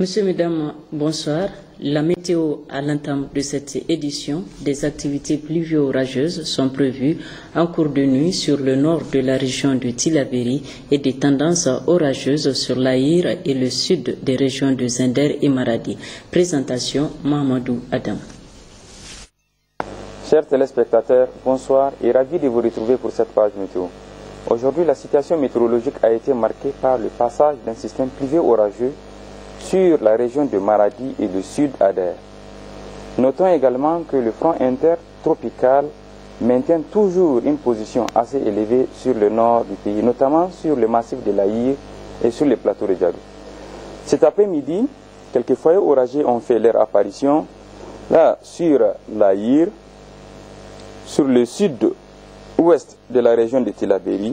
Monsieur, Mesdames, bonsoir. La météo à l'entame de cette édition, des activités pluvio-orageuses sont prévues en cours de nuit sur le nord de la région de Tillabéri et des tendances orageuses sur l'Aïr et le sud des régions de Zender et Maradi. Présentation Mahamadou Adam. Chers téléspectateurs, bonsoir et ravi de vous retrouver pour cette page météo. Aujourd'hui, la situation météorologique a été marquée par le passage d'un système pluvio-orageux sur la région de Maradi et le sud Ader. Notons également que le front intertropical maintient toujours une position assez élevée sur le nord du pays, notamment sur le massif de l'Aïr et sur les plateaux de Djadou. Cet après-midi, quelques foyers orageux ont fait leur apparition là sur l'Aïr, sur le sud-ouest de la région de Tillabéri,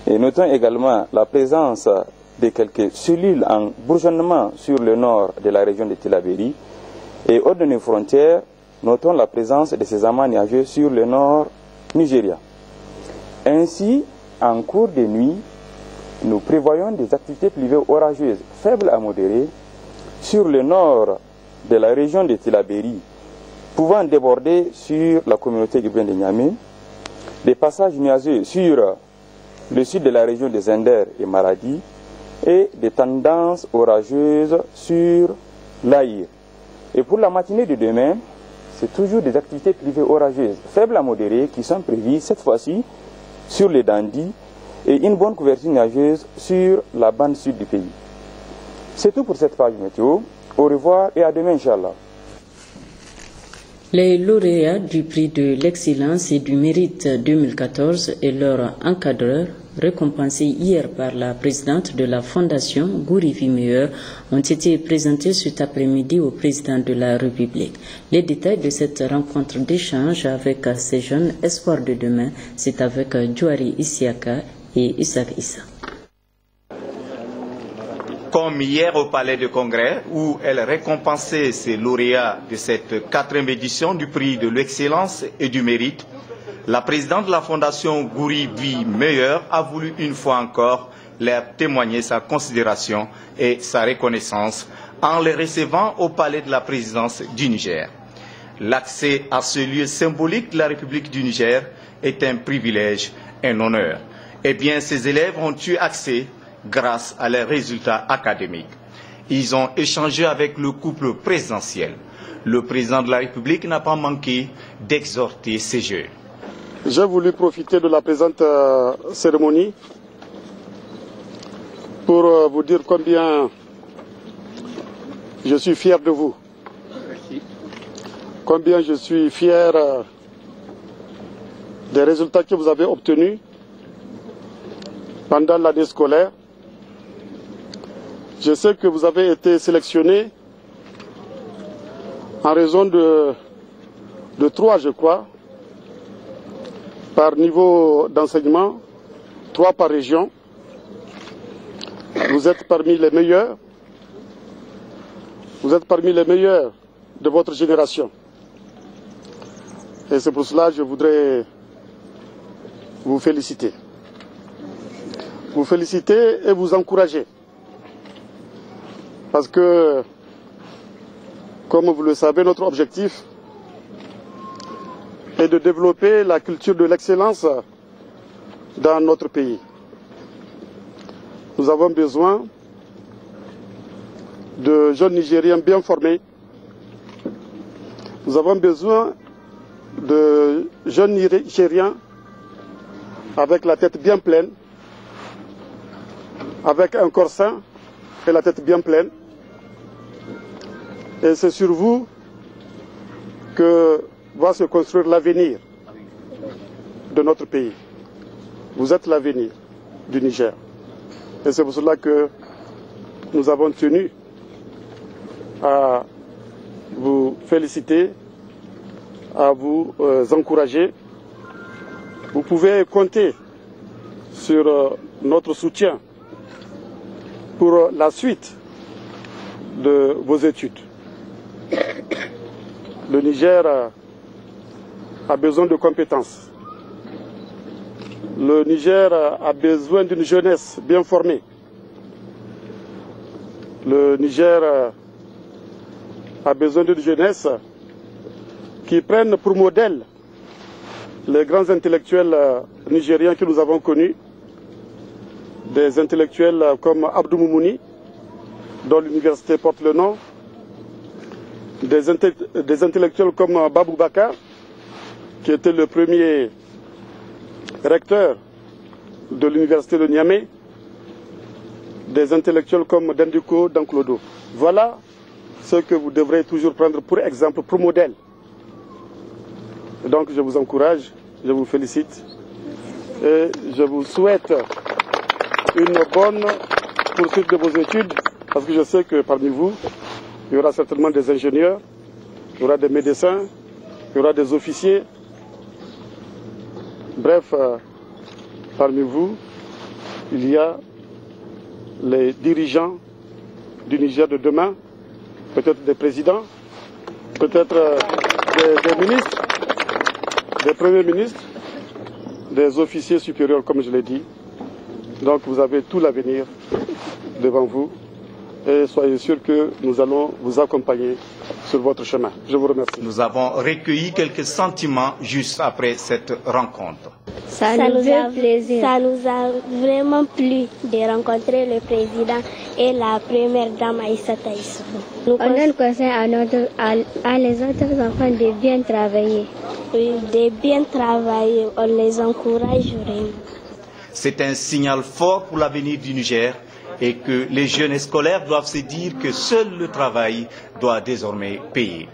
et notons également la présence de quelques cellules en bourgeonnement sur le nord de la région de Tillabéri. Et hors de nos frontières, notons la présence de ces amas nuageux sur le nord Nigeria. Ainsi, en cours de nuit, nous prévoyons des activités pluvio-orageuses faibles à modérées sur le nord de la région de Tillabéri, pouvant déborder sur la communauté urbaine de Niamey, des passages nuageux sur le sud de la région de Zender et Maradi, et des tendances orageuses sur l'Aïr. Et pour la matinée de demain, c'est toujours des activités pluvio-orageuses faibles à modérées qui sont prévues cette fois-ci sur les Dandis et une bonne couverture nuageuse sur la bande sud du pays. C'est tout pour cette page météo. Au revoir et à demain, Inch'Allah. Les lauréats du prix de l'excellence et du mérite 2014 et leurs encadreurs, récompensés hier par la présidente de la fondation Gourivi Meilleur, ont été présentés cet après-midi au président de la République. Les détails de cette rencontre d'échange avec ces jeunes espoirs de demain, c'est avec Djouari Isiaka et Isaac Issa. Comme hier au Palais de Congrès, où elle récompensait ses lauréats de cette 4e édition du prix de l'excellence et du mérite, la présidente de la Fondation Gourivi Meilleur a voulu une fois encore leur témoigner sa considération et sa reconnaissance en les recevant au Palais de la Présidence du Niger. L'accès à ce lieu symbolique de la République du Niger est un privilège, un honneur. Eh bien, ces élèves ont eu accès grâce à leurs résultats académiques. Ils ont échangé avec le couple présidentiel. Le président de la République n'a pas manqué d'exhorter ces jeunes. J'ai voulu profiter de la présente cérémonie pour vous dire combien je suis fier de vous. Merci. Combien je suis fier des résultats que vous avez obtenus pendant l'année scolaire. Je sais que vous avez été sélectionné en raison de 3, je crois, par niveau d'enseignement, 3 par région. Vous êtes parmi les meilleurs. Vous êtes parmi les meilleurs de votre génération. Et c'est pour cela que je voudrais vous féliciter. Vous féliciter et vous encourager. Parce que, comme vous le savez, notre objectif est de développer la culture de l'excellence dans notre pays. Nous avons besoin de jeunes Nigériens bien formés. Nous avons besoin de jeunes Nigériens avec la tête bien pleine, avec un corps sain et la tête bien pleine. Et c'est sur vous que va se construire l'avenir de notre pays. Vous êtes l'avenir du Niger. Et c'est pour cela que nous avons tenu à vous féliciter, à vous encourager. Vous pouvez compter sur notre soutien pour la suite de vos études. Le Niger a besoin de compétences. Le Niger a besoin d'une jeunesse bien formée. Le Niger a besoin d'une jeunesse qui prenne pour modèle les grands intellectuels nigériens que nous avons connus, des intellectuels comme Abdou Moumouni, dont l'université porte le nom, des intellectuels comme Babou Bakar, qui était le premier recteur de l'université de Niamey, des intellectuels comme Dandiko Danklodo. Voilà ce que vous devrez toujours prendre pour exemple, pour modèle. Donc je vous encourage, je vous félicite et je vous souhaite une bonne poursuite de vos études, parce que je sais que parmi vous, il y aura certainement des ingénieurs, il y aura des médecins, il y aura des officiers. Bref, parmi vous, il y a les dirigeants du Niger de demain, peut-être des présidents, peut-être des ministres, des premiers ministres, des officiers supérieurs, comme je l'ai dit. Donc vous avez tout l'avenir devant vous et soyez sûrs que nous allons vous accompagner sur votre chemin. Je vous remercie. Nous avons recueilli quelques sentiments juste après cette rencontre. Ça nous fait plaisir. Ça nous a vraiment plu de rencontrer le président et la première dame Aïssata Issoufou. On donne conseil à les autres enfants de bien travailler. Oui, de bien travailler, on les encourage vraiment. C'est un signal fort pour l'avenir du Niger et que les jeunes scolaires doivent se dire que seul le travail doit désormais payer.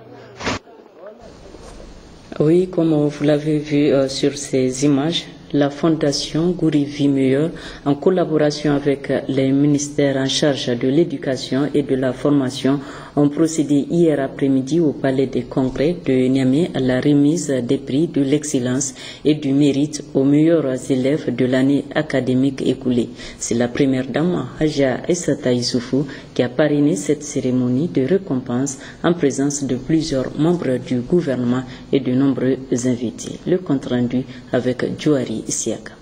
Oui, comme vous l'avez vu sur ces images, la Fondation Gouri Vie Meilleure, en collaboration avec les ministères en charge de l'éducation et de la formation, ont procédé hier après-midi au Palais des Congrès de Niamey à la remise des prix de l'excellence et du mérite aux meilleurs élèves de l'année académique écoulée. C'est la première dame, Hadja Aïssata Issoufou, qui a parrainé cette cérémonie de récompense en présence de plusieurs membres du gouvernement et de nombreux invités. Le compte rendu avec Djouari Siaka.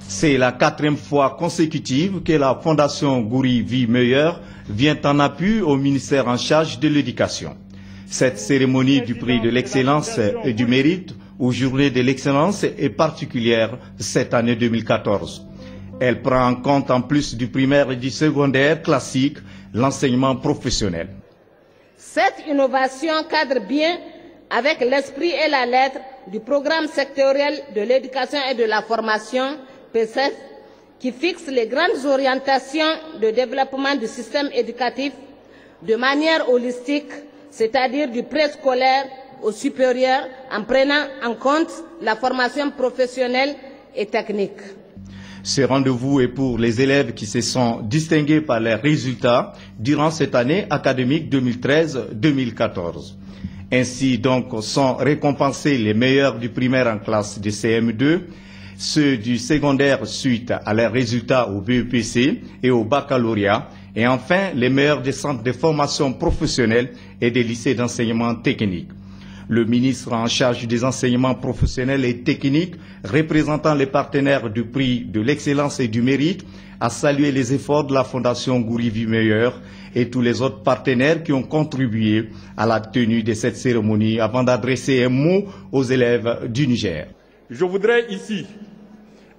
C'est la 4e fois consécutive que la Fondation Gouri Vie Meilleure vient en appui au ministère en charge de l'éducation. Cette cérémonie du prix de l'excellence et du mérite ou journée de l'excellence est particulière cette année 2014. Elle prend en compte, en plus du primaire et du secondaire classique, l'enseignement professionnel. Cette innovation cadre bien avec l'esprit et la lettre du programme sectoriel de l'éducation et de la formation, PSEF, qui fixe les grandes orientations de développement du système éducatif de manière holistique, c'est-à-dire du préscolaire au supérieur, en prenant en compte la formation professionnelle et technique. Ce rendez-vous est pour les élèves qui se sont distingués par leurs résultats durant cette année académique 2013-2014. Ainsi donc sont récompensés les meilleurs du primaire en classe de CM2, ceux du secondaire suite à leurs résultats au BEPC et au baccalauréat, et enfin les meilleurs des centres de formation professionnelle et des lycées d'enseignement technique. Le ministre en charge des enseignements professionnels et techniques, représentant les partenaires du prix de l'excellence et du mérite, a salué les efforts de la Fondation Gouri Vie Meilleure et tous les autres partenaires qui ont contribué à la tenue de cette cérémonie avant d'adresser un mot aux élèves du Niger. Je voudrais ici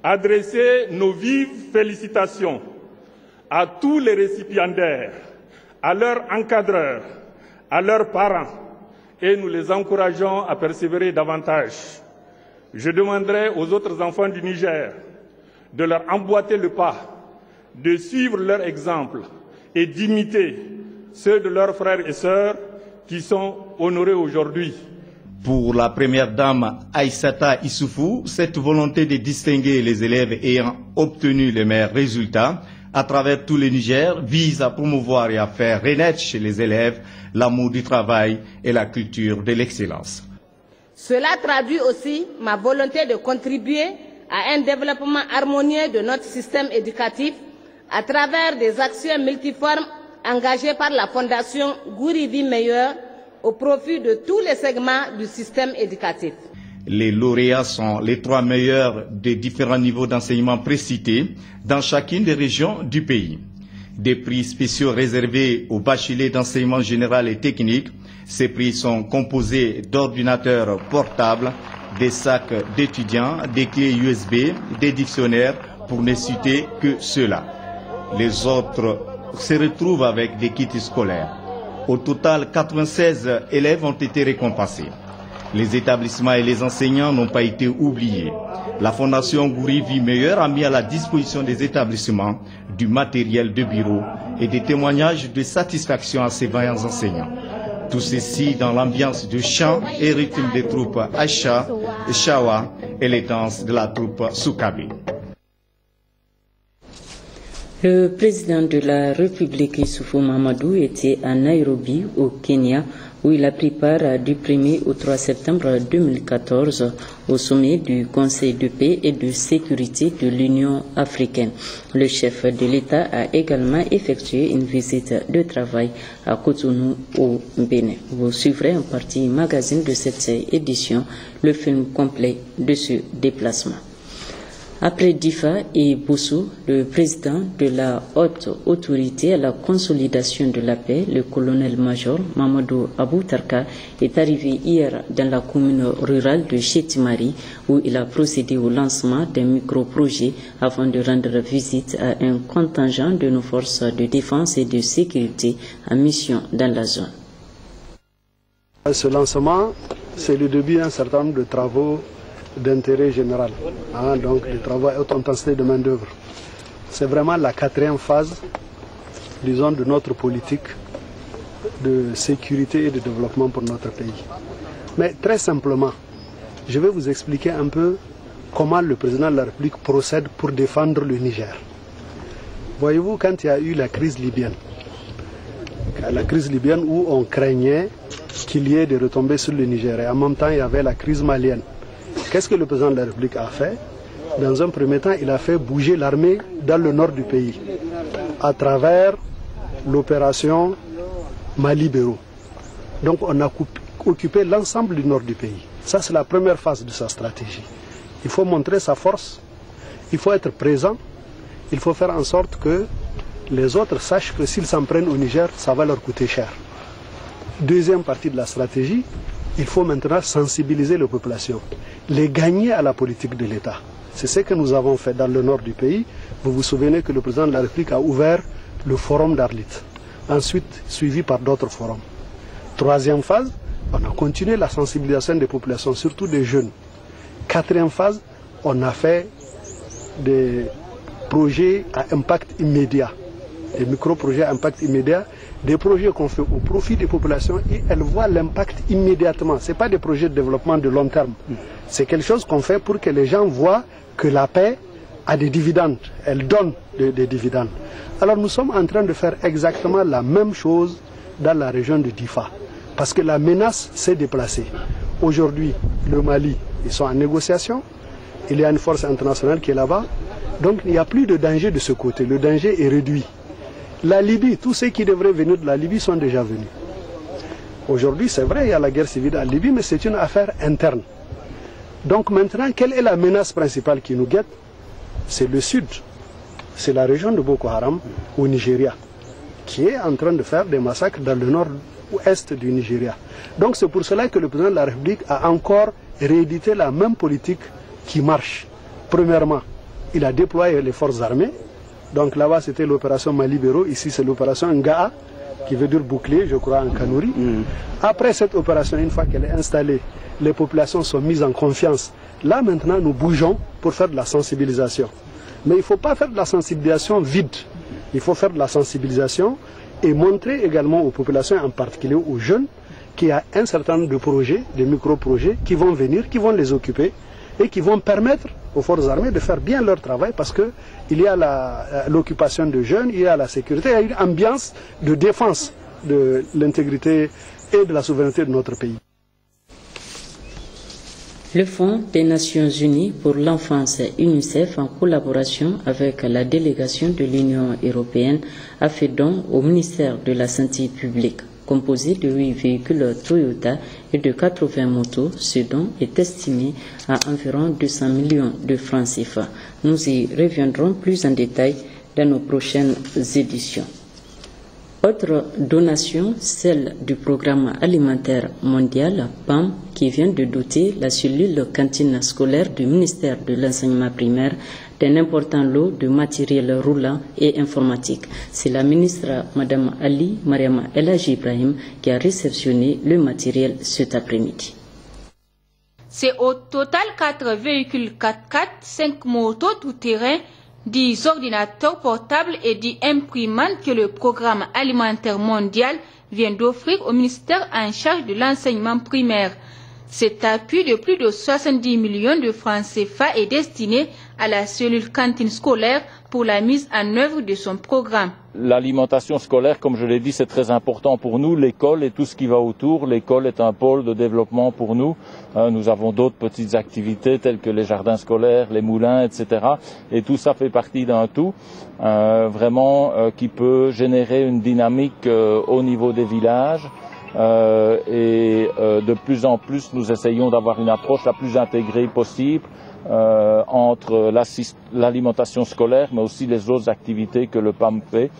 adresser nos vives félicitations à tous les récipiendaires, à leurs encadreurs, à leurs parents, et nous les encourageons à persévérer davantage. Je demanderai aux autres enfants du Niger de leur emboîter le pas, de suivre leur exemple et d'imiter ceux de leurs frères et sœurs qui sont honorés aujourd'hui. Pour la première dame Aïssata Issoufou, cette volonté de distinguer les élèves ayant obtenu les meilleurs résultats à travers tout le Niger vise à promouvoir et à faire renaître chez les élèves l'amour du travail et la culture de l'excellence. Cela traduit aussi ma volonté de contribuer à un développement harmonieux de notre système éducatif à travers des actions multiformes engagées par la Fondation Gouri Vie Meilleure au profit de tous les segments du système éducatif. Les lauréats sont les 3 meilleurs des différents niveaux d'enseignement précités dans chacune des régions du pays. des prix spéciaux réservés aux bacheliers d'enseignement général et technique. Ces prix sont composés d'ordinateurs portables, des sacs d'étudiants, des clés USB, des dictionnaires, pour ne citer que ceux-là. Les autres se retrouvent avec des kits scolaires. Au total, 96 élèves ont été récompensés. Les établissements et les enseignants n'ont pas été oubliés. La Fondation Gouri Vie Meilleure a mis à la disposition des établissements du matériel de bureau et des témoignages de satisfaction à ces vaillants enseignants. Tout ceci dans l'ambiance de chant et rythme des troupes Acha, Shawa et les danses de la troupe Soukabi. Le président de la République Issoufou Mahamadou était à Nairobi, au Kenya, où il a pris part du 1er au 3 septembre 2014 au sommet du Conseil de paix et de sécurité de l'Union africaine. Le chef de l'État a également effectué une visite de travail à Cotonou, au Bénin. Vous suivrez en partie magazine de cette édition le film complet de ce déplacement. Après Difa et Boussou, le président de la haute autorité à la consolidation de la paix, le colonel-major Mamadou Abou Tarka, est arrivé hier dans la commune rurale de Chétimari, où il a procédé au lancement d'un micro-projet avant de rendre visite à un contingent de nos forces de défense et de sécurité en mission dans la zone. Ce lancement, c'est le début d'un certain nombre de travaux d'intérêt général, donc des travaux à haute intensité de main-d'œuvre. C'est vraiment la 4e phase, disons, de notre politique de sécurité et de développement pour notre pays. Mais très simplement, je vais vous expliquer un peu comment le président de la République procède pour défendre le Niger. Voyez-vous, quand il y a eu la crise libyenne où on craignait qu'il y ait des retombées sur le Niger, et en même temps il y avait la crise malienne. Qu'est-ce que le président de la République a fait? Dans un premier temps, il a fait bouger l'armée dans le nord du pays à travers l'opération Mali-Béro. Donc on a occupé l'ensemble du nord du pays. Ça, c'est la première phase de sa stratégie. Il faut montrer sa force, il faut être présent, il faut faire en sorte que les autres sachent que s'ils s'en prennent au Niger, ça va leur coûter cher. Deuxième partie de la stratégie, il faut maintenant sensibiliser les populations, les gagner à la politique de l'État. C'est ce que nous avons fait dans le nord du pays. Vous vous souvenez que le président de la République a ouvert le forum d'Arlit, ensuite suivi par d'autres forums. Troisième phase, on a continué la sensibilisation des populations, surtout des jeunes. Quatrième phase, on a fait des projets à impact immédiat, des micro-projets à impact immédiat, des projets qu'on fait au profit des populations et elles voient l'impact immédiatement. Ce n'est pas des projets de développement de long terme. C'est quelque chose qu'on fait pour que les gens voient que la paix a des dividendes. Elle donne des dividendes. Alors nous sommes en train de faire exactement la même chose dans la région de Difa. Parce que la menace s'est déplacée. Aujourd'hui, le Mali, ils sont en négociation. Il y a une force internationale qui est là-bas. Donc il n'y a plus de danger de ce côté. Le danger est réduit. La Libye, tous ceux qui devraient venir de la Libye sont déjà venus. Aujourd'hui, c'est vrai, il y a la guerre civile en Libye, mais c'est une affaire interne. Donc maintenant, quelle est la menace principale qui nous guette? C'est le sud. C'est la région de Boko Haram au Nigeria, qui est en train de faire des massacres dans le nord-ouest du Nigeria. Donc c'est pour cela que le président de la République a encore réédité la même politique qui marche. Premièrement, il a déployé les forces armées. Donc là-bas, c'était l'opération Mali-Béro. Ici, c'est l'opération Ngaa, qui veut dire bouclier, je crois, en Kanouri. Après cette opération, une fois qu'elle est installée, les populations sont mises en confiance. Là, maintenant, nous bougeons pour faire de la sensibilisation. Mais il ne faut pas faire de la sensibilisation vide. Il faut faire de la sensibilisation et montrer également aux populations, en particulier aux jeunes, qu'il y a un certain nombre de projets, de micro-projets, qui vont venir, qui vont les occuper et qui vont permettre aux forces armées de faire bien leur travail parce qu'il y a l'occupation de jeunes, il y a la sécurité, il y a une ambiance de défense de l'intégrité et de la souveraineté de notre pays. Le Fonds des Nations Unies pour l'enfance UNICEF, en collaboration avec la délégation de l'Union européenne, a fait don au ministère de la Santé publique. Composé de 8 véhicules Toyota et de 80 motos, ce don est estimé à environ 200 millions de francs CFA. Nous y reviendrons plus en détail dans nos prochaines éditions. Autre donation, celle du Programme alimentaire mondial, PAM, qui vient de doter la cellule cantine scolaire du ministère de l'enseignement primaire d'un important lot de matériel roulant et informatique. C'est la ministre Mme Ali Mariama El Hadji Ibrahim qui a réceptionné le matériel cet après-midi. C'est au total 4 véhicules 4x4, 5 motos tout-terrain, 10 ordinateurs portables et 10 imprimantes que le Programme alimentaire mondial vient d'offrir au ministère en charge de l'enseignement primaire. Cet appui de plus de 70 millions de francs CFA est destiné à la cellule cantine scolaire pour la mise en œuvre de son programme. L'alimentation scolaire, comme je l'ai dit, c'est très important pour nous. L'école et tout ce qui va autour. L'école est un pôle de développement pour nous. Nous avons d'autres petites activités telles que les jardins scolaires, les moulins, etc. Et tout ça fait partie d'un tout, qui peut générer une dynamique au niveau des villages. De plus en plus, nous essayons d'avoir une approche la plus intégrée possible entre l'alimentation scolaire, mais aussi les autres activités que le PAM fait,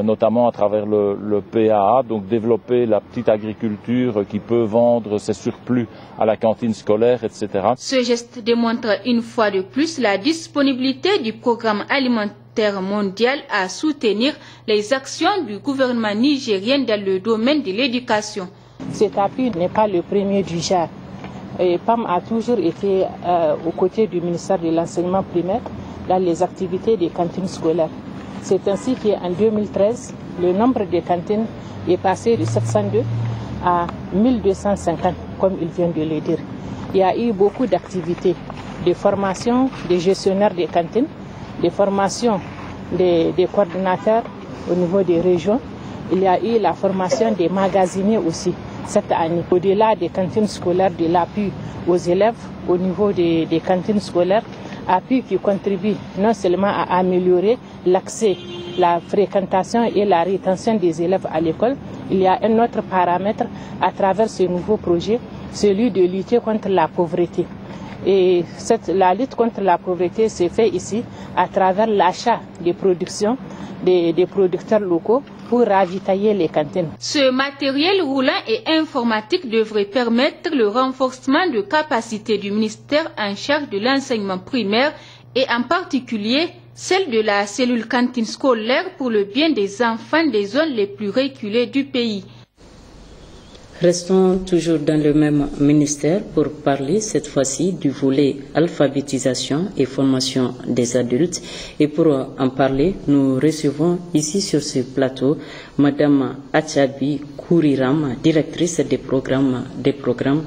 notamment à travers le PAA, donc développer la petite agriculture qui peut vendre ses surplus à la cantine scolaire, etc. Ce geste démontre une fois de plus la disponibilité du Programme alimentaire mondial à soutenir les actions du gouvernement nigérien dans le domaine de l'éducation. Cet appui n'est pas le premier du genre. Et PAM a toujours été aux côtés du ministère de l'enseignement primaire dans les activités des cantines scolaires. C'est ainsi qu'en 2013, le nombre de cantines est passé de 702 à 1250, comme il vient de le dire. Il y a eu beaucoup d'activités, de formation des gestionnaires des cantines, des formations des coordinateurs au niveau des régions. Il y a eu la formation des magasiniers aussi cette année. Au-delà des cantines scolaires, de l'appui aux élèves au niveau des cantines scolaires, appui qui contribue non seulement à améliorer l'accès, la fréquentation et la rétention des élèves à l'école. Il y a un autre paramètre à travers ce nouveau projet, celui de lutter contre la pauvreté. Et la lutte contre la pauvreté se fait ici à travers l'achat des productions des producteurs locaux pour ravitailler les cantines. Ce matériel roulant et informatique devrait permettre le renforcement de capacité du ministère en charge de l'enseignement primaire et en particulier celle de la cellule cantine scolaire pour le bien des enfants des zones les plus reculées du pays. Restons toujours dans le même ministère pour parler cette fois-ci du volet alphabétisation et formation des adultes. Et pour en parler, nous recevons ici sur ce plateau Madame Achabi Kouriram, directrice des programmes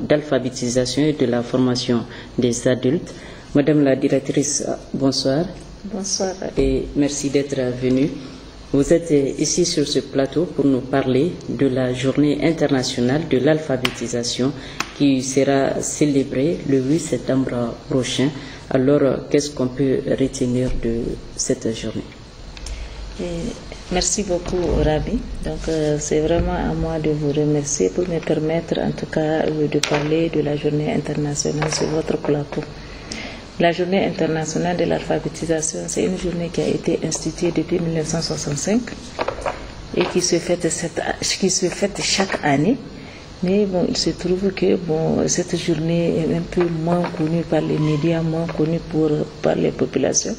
d'alphabétisation et de la formation des adultes. Madame la directrice, bonsoir. Bonsoir. Et merci d'être venue. Vous êtes ici sur ce plateau pour nous parler de la journée internationale de l'alphabétisation qui sera célébrée le 8 septembre prochain. Alors, qu'est-ce qu'on peut retenir de cette journée? Merci beaucoup, Rabi. Donc, c'est vraiment à moi de vous remercier pour me permettre, en tout cas, de parler de la journée internationale sur votre plateau. La journée internationale de l'alphabétisation, c'est une journée qui a été instituée depuis 1965 et qui se fête chaque année. Mais bon, il se trouve que cette journée est un peu moins connue par les médias, moins connue par les populations.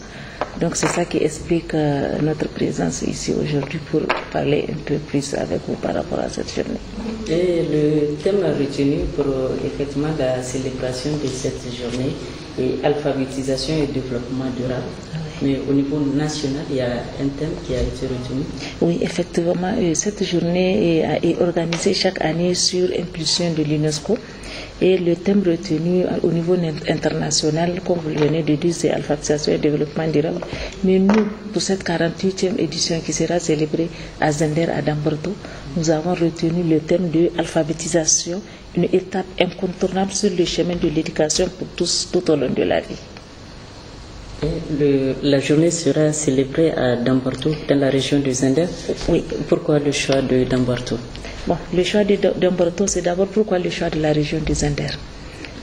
Donc c'est ça qui explique notre présence ici aujourd'hui pour parler un peu plus avec vous par rapport à cette journée. Et le thème retenu pour effectivement la célébration de cette journée est alphabétisation et développement durable. Mais au niveau national, il y a un thème qui a été retenu. Oui, effectivement, cette journée est organisée chaque année sur impulsion de l'UNESCO. Et le thème retenu au niveau international, comme vous venez de dire, c'est alphabétisation et développement durable. Mais nous, pour cette 48e édition qui sera célébrée à Zender, à Damborto, nous avons retenu le thème de alphabétisation, une étape incontournable sur le chemin de l'éducation pour tous tout au long de la vie. Et la journée sera célébrée à Damborto, dans la région de Zender. Oui. Pourquoi le choix de Damborto? Bon, le choix de Damborto, c'est d'abord pourquoi le choix de la région de Zender.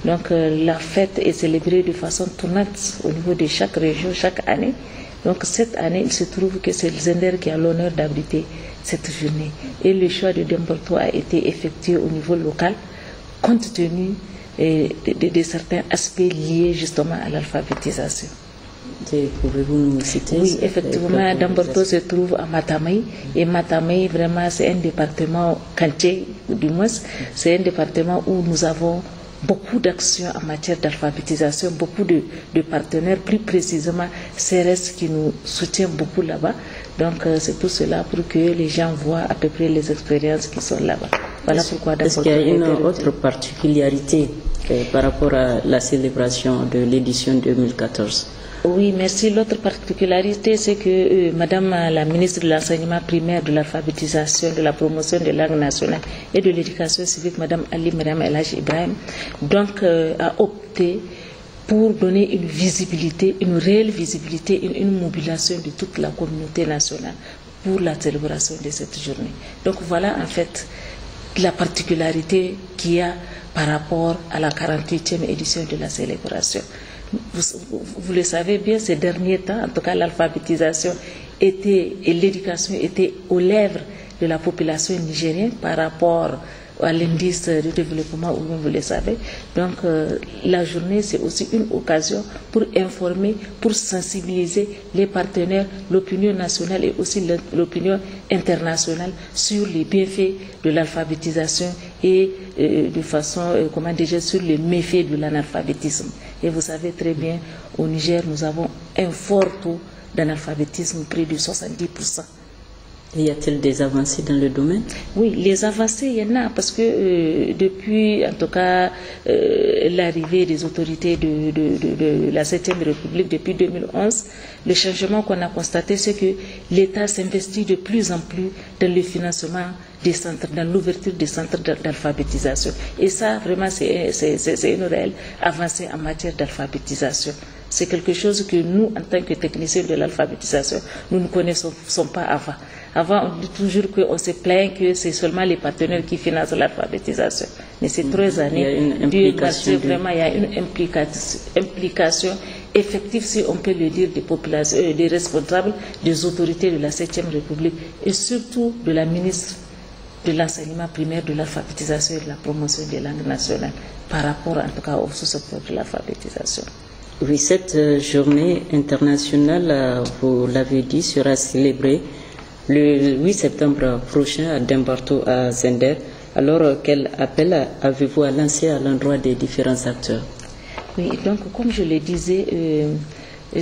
Donc la fête est célébrée de façon tournante au niveau de chaque région, chaque année, Donc cette année, il se trouve que c'est le Zender qui a l'honneur d'abriter cette journée. Et le choix de Demborto a été effectué au niveau local, compte tenu de certains aspects liés justement à l'alphabétisation. Pouvez-vous nous citer? Oui, effectivement, Demborto se trouve à Matamei. Et Matamei, vraiment, c'est un département, Kanché, du moins, c'est un département où nous avons beaucoup d'actions en matière d'alphabétisation, beaucoup de partenaires, plus précisément CRS qui nous soutient beaucoup là-bas. Donc c'est tout cela pour que les gens voient à peu près les expériences qui sont là-bas. Voilà pourquoi. Est-ce qu'il y a une autre particularité par rapport à la célébration de l'édition 2014? Oui, merci. L'autre particularité, c'est que Madame la ministre de l'Enseignement primaire, de l'alphabétisation, de la promotion des langues nationales et de l'éducation civique, Madame Ali Mariam El Hadji Ibrahim, donc a opté pour donner une visibilité, une réelle visibilité, une mobilisation de toute la communauté nationale pour la célébration de cette journée. Donc voilà en fait la particularité qu'il y a par rapport à la 48e édition de la célébration. Vous le savez bien, ces derniers temps, en tout cas l'alphabétisation et l'éducation étaient aux lèvres de la population nigérienne par rapport à l'indice de développement, vous le savez. Donc la journée, c'est aussi une occasion pour informer, pour sensibiliser les partenaires, l'opinion nationale et aussi l'opinion internationale sur les bienfaits de l'alphabétisation et de façon, sur les méfaits de l'analphabétisme. Et vous savez très bien, au Niger, nous avons un fort taux d'analphabétisme, près de 70%. Y a-t-il des avancées dans le domaine? Oui, les avancées, il y en a, parce que depuis, en tout cas, l'arrivée des autorités de la 7e République depuis 2011, le changement qu'on a constaté, c'est que l'État s'investit de plus en plus dans le financement des centres, dans l'ouverture des centres d'alphabétisation. Et ça, vraiment, c'est une réelle avancée en matière d'alphabétisation. C'est quelque chose que nous, en tant que techniciens de l'alphabétisation, nous ne connaissons pas avant. Avant, on dit toujours qu'on se plaint que c'est seulement les partenaires qui financent l'alphabétisation. Mais ces 3 années, vraiment, il y a une implication effective, si on peut le dire, des populations, des responsables, des autorités de la 7e République et surtout de la ministre de l'enseignement primaire, de l'alphabétisation et de la promotion des langues nationales par rapport, en tout cas, au sous-secteur de l'alphabétisation. Oui, cette journée internationale, vous l'avez dit, sera célébrée le 8 septembre prochain à Demborto, à Zender. Alors, quel appel avez-vous à lancer à l'endroit des différents acteurs? Oui, donc, comme je le disais,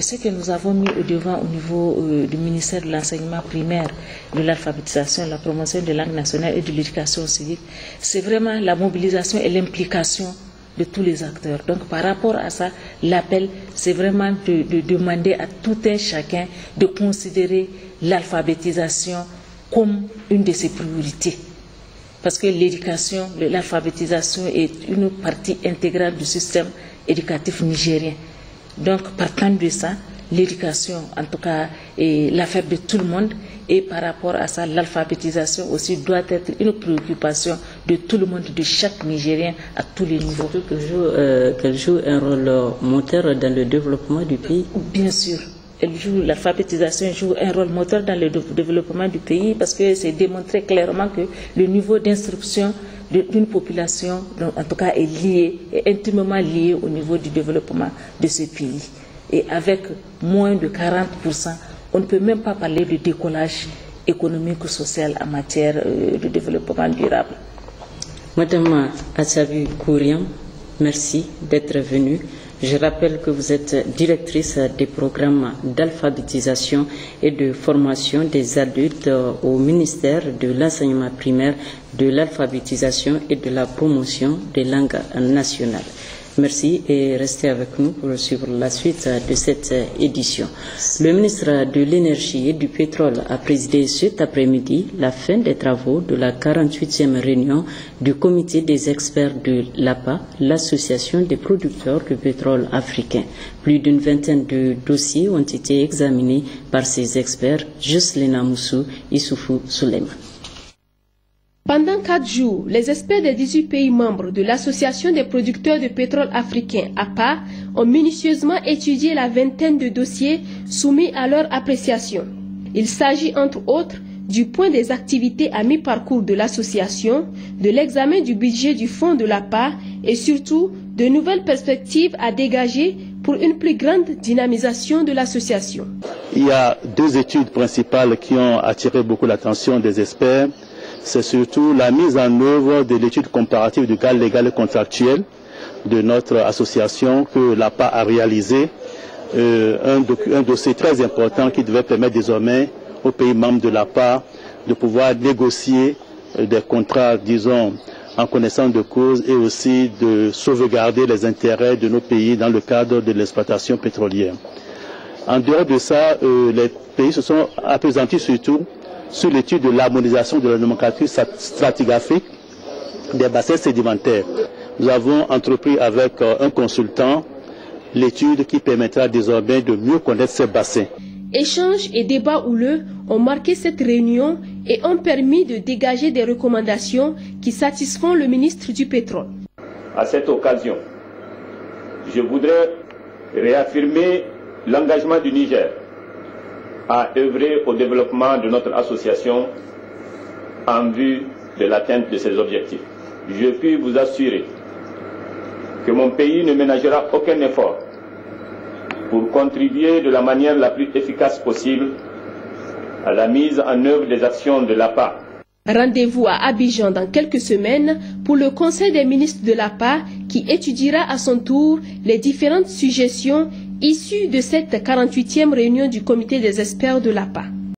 ce que nous avons mis au devant au niveau du ministère de l'enseignement primaire, de l'alphabétisation, de la promotion des langues nationales et de l'éducation civique, c'est vraiment la mobilisation et l'implication de tous les acteurs. Donc par rapport à ça, l'appel, c'est vraiment de demander à tout un chacun de considérer l'alphabétisation comme une de ses priorités. Parce que l'éducation, l'alphabétisation est une partie intégrale du système éducatif nigérien. Donc partant de ça, l'éducation, en tout cas, est l'affaire de tout le monde. Et par rapport à ça, l'alphabétisation aussi doit être une préoccupation de tout le monde, de chaque Nigérien à tous les niveaux. Surtout qu'elle joue un rôle moteur dans le développement du pays. Bien sûr. L'alphabétisation joue un rôle moteur dans le développement du pays parce que c'est démontré clairement que le niveau d'instruction d'une population, en tout cas, est intimement lié au niveau du développement de ce pays. Et avec moins de 40%, on ne peut même pas parler de décollage économique ou social en matière de développement durable. Madame Atsabi Kouriam, merci d'être venue. Je rappelle que vous êtes directrice des programmes d'alphabétisation et de formation des adultes au ministère de l'enseignement primaire, de l'alphabétisation et de la promotion des langues nationales. Merci et restez avec nous pour suivre la suite de cette édition. Le ministre de l'Énergie et du Pétrole a présidé cet après-midi la fin des travaux de la 48e réunion du comité des experts de l'APA, l'Association des producteurs de pétrole africains. Plus d'une vingtaine de dossiers ont été examinés par ces experts, Jocelyn Moussou et Issoufou Souleymane. Pendant 4 jours, les experts des 18 pays membres de l'Association des producteurs de pétrole africains, APA, ont minutieusement étudié la vingtaine de dossiers soumis à leur appréciation. Il s'agit entre autres du point des activités à mi-parcours de l'association, de l'examen du budget du fonds de l'APA et surtout de nouvelles perspectives à dégager pour une plus grande dynamisation de l'association. Il y a 2 études principales qui ont attiré beaucoup l'attention des experts. C'est surtout la mise en œuvre de l'étude comparative du cadre légal et contractuel de notre association que l'APA a réalisé. Un dossier très important qui devait permettre désormais aux pays membres de l'APA de pouvoir négocier des contrats, disons, en connaissance de cause et aussi de sauvegarder les intérêts de nos pays dans le cadre de l'exploitation pétrolière. En dehors de ça, les pays se sont appesantis surtout sur l'étude de l'harmonisation de la nomenclature stratigraphique des bassins sédimentaires. Nous avons entrepris avec un consultant l'étude qui permettra désormais de mieux connaître ces bassins. Échanges et débats houleux ont marqué cette réunion et ont permis de dégager des recommandations qui satisfont le ministre du Pétrole. À cette occasion, je voudrais réaffirmer l'engagement du Niger à œuvrer au développement de notre association en vue de l'atteinte de ses objectifs. Je puis vous assurer que mon pays ne ménagera aucun effort pour contribuer de la manière la plus efficace possible à la mise en œuvre des actions de l'APA. Rendez-vous à Abidjan dans quelques semaines pour le Conseil des ministres de l'APA qui étudiera à son tour les différentes suggestions issues de cette 48e réunion du comité des experts de l'APA.